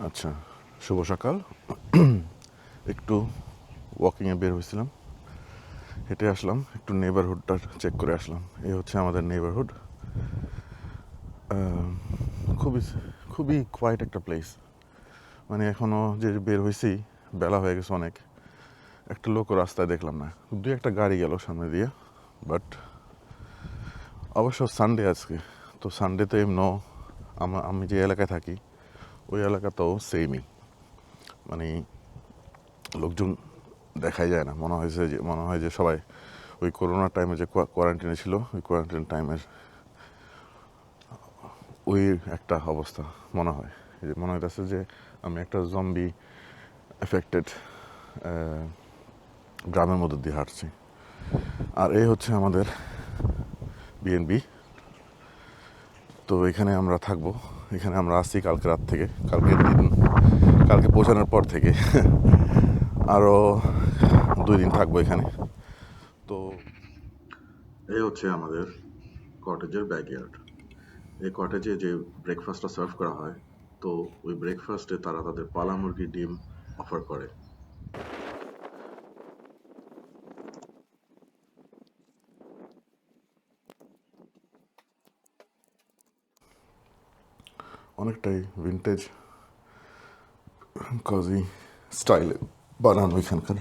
আচ্ছা, শুভ সকাল। একটু ওয়াকিংয়ে বের হয়েছিলাম, হেঁটে আসলাম, একটু নেইবারহুডটা চেক করে আসলাম। এই হচ্ছে আমাদের নেইবারহুড। খুবই খুবই কোয়াইট একটা প্লেস। মানে এখনও যে বের হয়েছি, বেলা হয়ে গেছে অনেক, একটা লোকও রাস্তায় দেখলাম না। দুই একটা গাড়ি গেল সামনে দিয়ে, বাট অবশ্য সানডে আজকে, তো সানডেতে এমনও আমি যে এলাকায় থাকি ওই এলাকাতেও সেমই, মানে লোকজন দেখাই যায় না। মনে হয় যে সবাই ওই করোনার টাইমে যে কোয়ারেন্টাইনে ছিল, ওই কোয়ারেন্টাইন টাইমের ওই একটা অবস্থা মনে হয়। মনে হইতেছে যে আমি একটা জম্বি এফেক্টেড গ্রামের মধ্যে দিয়ে হাঁটছি। আর এই হচ্ছে আমাদের বিএনবি। তো এখানে আমরা থাকবো, এখানে আমরা আসছি কালকে রাত থেকে, কালকে পৌঁছানোর পর থেকে আরও 2 দিন থাকবো এখানে। তো এই হচ্ছে আমাদের কটেজের ব্যাকইয়ার্ড। এই কটেজে যে ব্রেকফাস্টটা সার্ভ করা হয়, তো ওই ব্রেকফাস্টে তারা তাদের পালা মুরগির ডিম অফার করে। অনেকটাই ভিন্টেজ কজি স্টাইলে বানানো এখানকার।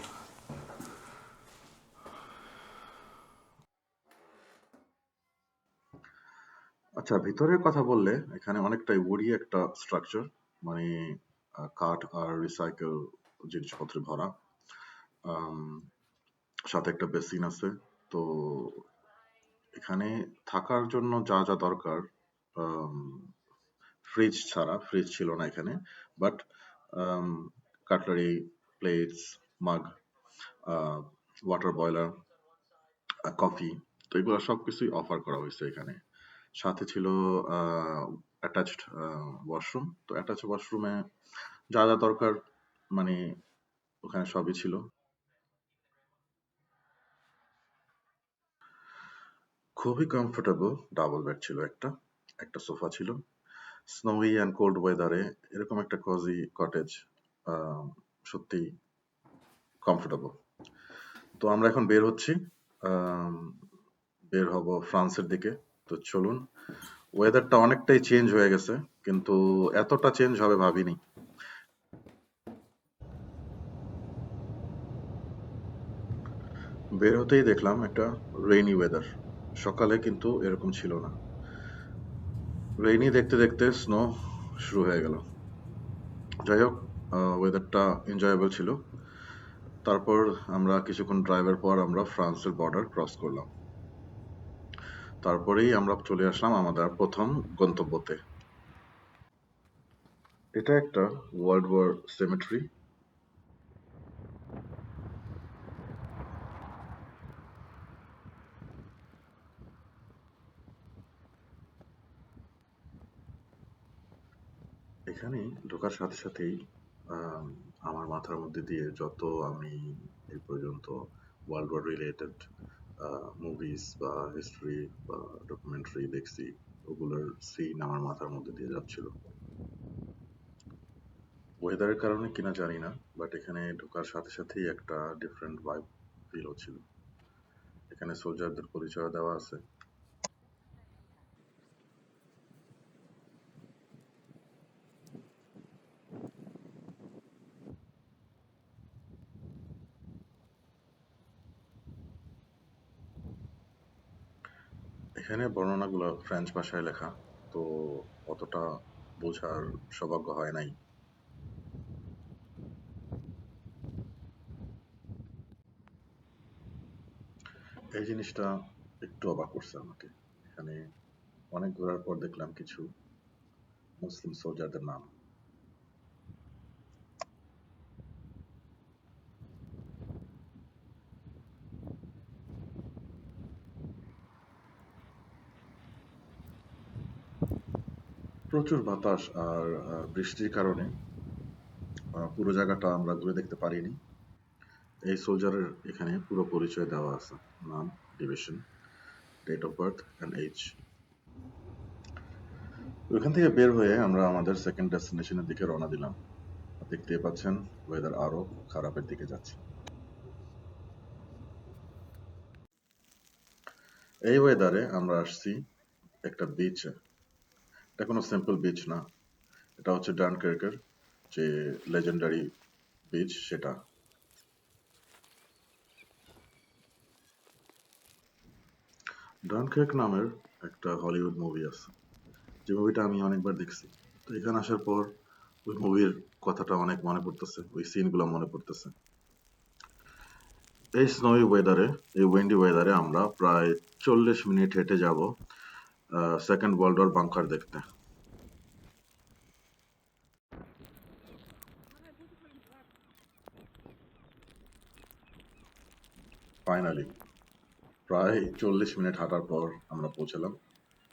আচ্ছা, ভিতরের কথা বললে এখানে অনেকটাই উডি একটা স্ট্রাকচার, মানে কাঠ আর রিসাইকেল জিনিসপত্রে ভরা। আম, সাথে একটা বেসিন আছে। তো এখানে থাকার জন্য যা যা দরকার, ফ্রিজ ছিল না এখানে, বাট কাটলারি, প্লেটস, মাগ, ওয়াটার বয়লার, কফি, তো এগুলো সবকিছুই অফার করা হয়েছে এখানে। সাথে ছিল অ্যাটাচড ওয়াশরুম। তো অ্যাটাচ ওয়াশরুমে যা যা দরকার, মানে ওখানে সবই ছিল। খুবই কমফোর্টেবল ডাবল বেড ছিল, একটা একটা সোফা ছিল। স্নোই অ্যান্ড কোল্ড ওয়েদারে এরকম একটা কজি কটেজ সত্যি কমফোর্টেবল। তো আমরা এখন বের হচ্ছি, আম, বের হব ফ্রান্সের দিকে। তো চলুন। ওয়েদারটা অনেকটাই চেঞ্জ হয়ে গেছে, কিন্তু এতটা চেঞ্জ হবে ভাবিনি। বের হতেই দেখলাম একটা রেইনি ওয়েদার। সকালে কিন্তু এরকম ছিল না। রেইনি দেখতে দেখতে স্নো শুরু হয়ে গেল। যাই হোক, ওয়েদারটা এনজয়েবল ছিল। তারপর আমরা কিছুক্ষণ ড্রাইভের পর আমরা ফ্রান্সের বর্ডার ক্রস করলাম। তারপরেই আমরা চলে আসলাম আমাদের প্রথম গন্তব্যতে। এটা একটা ওয়ার্ল্ড ওয়ার সেমেট্রি। এখানে ঢোকার সাথে সাথেই আম, আমার মাথার মধ্যে দিয়ে যত আমি এই পর্যন্ত ওয়ার্ল্ড ওয়ার রিলেটেড মুভিজ বা হিস্ট্রি বা ডকুমেন্টারি দেখছি, ওগুলোর সিন আমার মাথার মধ্যে দিয়ে যাচ্ছিল। ওয়েদারের কারণে কিনা জানি না, বাট এখানে ঢোকার সাথে সাথেই একটা ডিফারেন্ট ভাইব ফিল হচ্ছিল। এখানে সোলজারদের পরিচয় দেওয়া আছে। এখানে বর্ণনাগুলো ফ্রেঞ্চ ভাষায় লেখা, তো অতটা বোঝার সৌভাগ্য হয় নাই। এই জিনিসটা একটু অবাক করছে আমাকে। এখানে অনেক ঘোরার পর দেখলাম কিছু মুসলিম সোলজারদের নাম। প্রচুর বাতাস আর বৃষ্টির কারণে পুরো জায়গাটা আমরা ঘুরে দেখতে পারিনি। এই সোলজারের এখানে পুরো পরিচয় দেওয়া আছে: নাম, division, date of birth and age. ওইখান থেকে বের হয়ে আমরা আমাদের সেকেন্ড ডেস্টিনেশনের দিকে রওনা দিলাম। দেখতেই পাচ্ছেন ওয়েদার আরো খারাপের দিকে যাচ্ছে। এই ওয়েদারে আমরা আসছি একটা বিচে। এটা কোনো সিম্পল বিচ না, এটা হচ্ছে ডানকার্কের যে লেজেন্ডারি বিচ সেটা। ডানকার্ক নামের একটা হলিউড মুভি আছে, যে মুভিটা আমি অনেকবার দেখছি। তো এখানে আসার পর ওই মুভির কথাটা অনেক মনে পড়তেছে, ওই সিনগুলো মনে পড়তেছে। এই স্নোই ওয়েদারে, এই উইন্ডি ওয়েদারে আমরা প্রায় 40 মিনিট হেঁটে যাব সেকেন্ড ওয়ার্ল্ড ওয়ার বাংকার দেখতে। ফাইনালি প্রায় 40 মিনিট হাঁটার পর আমরা পৌঁছালাম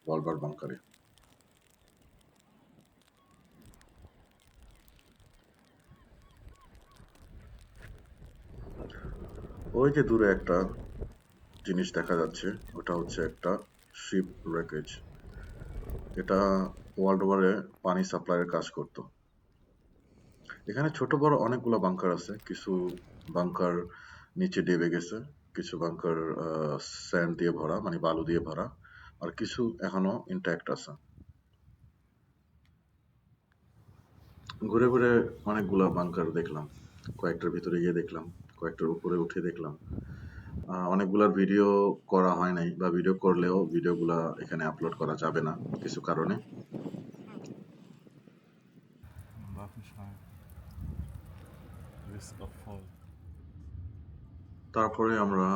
ওয়ার্ল্ড ওয়ার বাংকারে। ওই যে দূরে একটা জিনিস দেখা যাচ্ছে, ওটা হচ্ছে একটা শিপ রেকেজ। এটা ওয়ার্ল্ড ওয়ারে পানি সাপ্লাইয়ের কাজ করত। এখানে ছোট বড় অনেকগুলো বাংকার আছে, কিছু বাংকার নিচে ডেবে গেছে, কিছু বাংকার স্যান্ড দিয়ে ভরা, মানে বালু দিয়ে ভরা, আর কিছু এখনো ইনট্যাক্ট আছে। ঘুরে ঘুরে অনেকগুলা বাংকার দেখলাম, কয়েকটার ভিতরে গিয়ে দেখলাম, কয়েকটার উপরে উঠে দেখলাম। অনেকগুলার ভিডিও করা হয় নাই, বা ভিডিও করলেও ভিডিওগুলা এখানে আপলোড করা যাবে না কিছু কারণে। তারপরে আমরা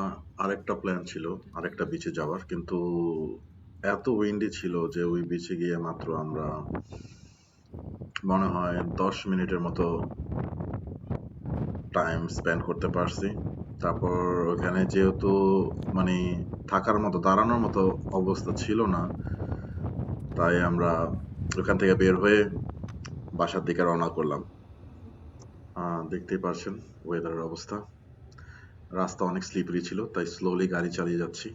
আরেকটা প্ল্যান ছিল আরেকটা বিচে যাওয়ার, কিন্তু এত উইন্ডি ছিল যে ওই বিচে গিয়ে মাত্র আমরা মনে হয় 10 মিনিটের মতো টাইম স্পেন্ড করতে পারছি। তারপর ওখানে যেহেতু মানে থাকার মতো, দাঁড়ানোর মতো অবস্থা ছিল না, তাই আমরা ওখান থেকে বের হয়ে বাসার দিকে রওনা করলাম। দেখতেই পারছেন ওয়েদারের অবস্থা, রাস্তা অনেক স্লিপারি ছিল, তাই স্লোলি গাড়ি চালিয়ে যাচ্ছি।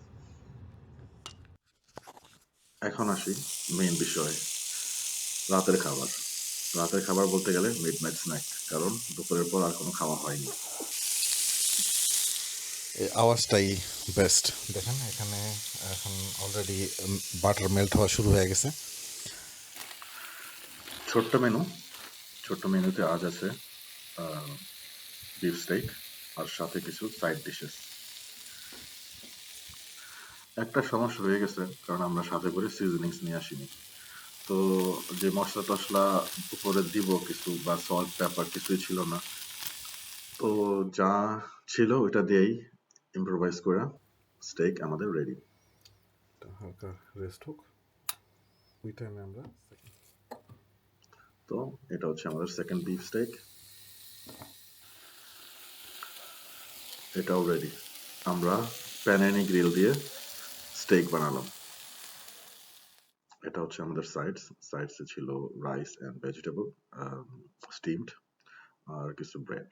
এখন আসি মেইন বিষয়, রাতের খাবার। রাতের খাবার বলতে গেলে মিড নাইট স্ন্যাক, কারণ দুপুরের পর আর কোনো খাওয়া হয়নি। এই আওয়াজটাই বেস্ট। দেখেন এখানে এখন অলরেডি বাটার মেল্ট হওয়া শুরু হয়ে গেছে। ছোট্ট মেনু, ছোট্ট মেনুতে আজ আছে বিফ স্টেক আর সাথে কিছু সাইড ডিশেস। একটা সমস্যা হয়ে গেছে, কারণ আমরা সাথে করে সিজনিংস নিয়ে আসিনি। তো যে মশলা টশলা উপরে দিব কিছু, বা সল্ট পেপার কিছুই ছিল না। তো যা ছিল ওইটা দিয়েই ইম্প্রোভাইজ করে স্টেক আমাদের রেডি। হালকা রেস্ট হোক, ওই টাইমে আমরা তো এটা হচ্ছে আমাদের সেকেন্ড বিফ স্টেক, এটাও রেডি। আমরা প্যানেনি গ্রিল দিয়ে স্টেক বানালাম। এটা হচ্ছে আমাদের সাইডসে ছিল রাইস এন্ড ভেজিটেবল স্টিমড, আর কিছু ব্রেড।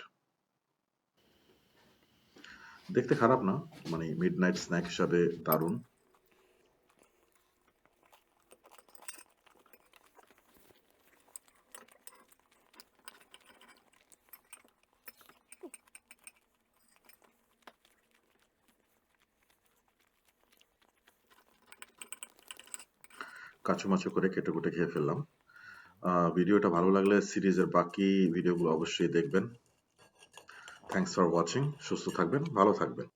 দেখতে খারাপ না, মানে মিডনাইট স্ন্যাক হিসাবে দারুণ। কাচুমাচু করে কেটে কুটে খেয়ে ফেললাম। ভিডিওটা ভালো লাগলে সিরিজের বাকি ভিডিওগুলো অবশ্যই দেখবেন। Thanks for watching. সুস্থ থাকবেন, ভালো থাকবেন।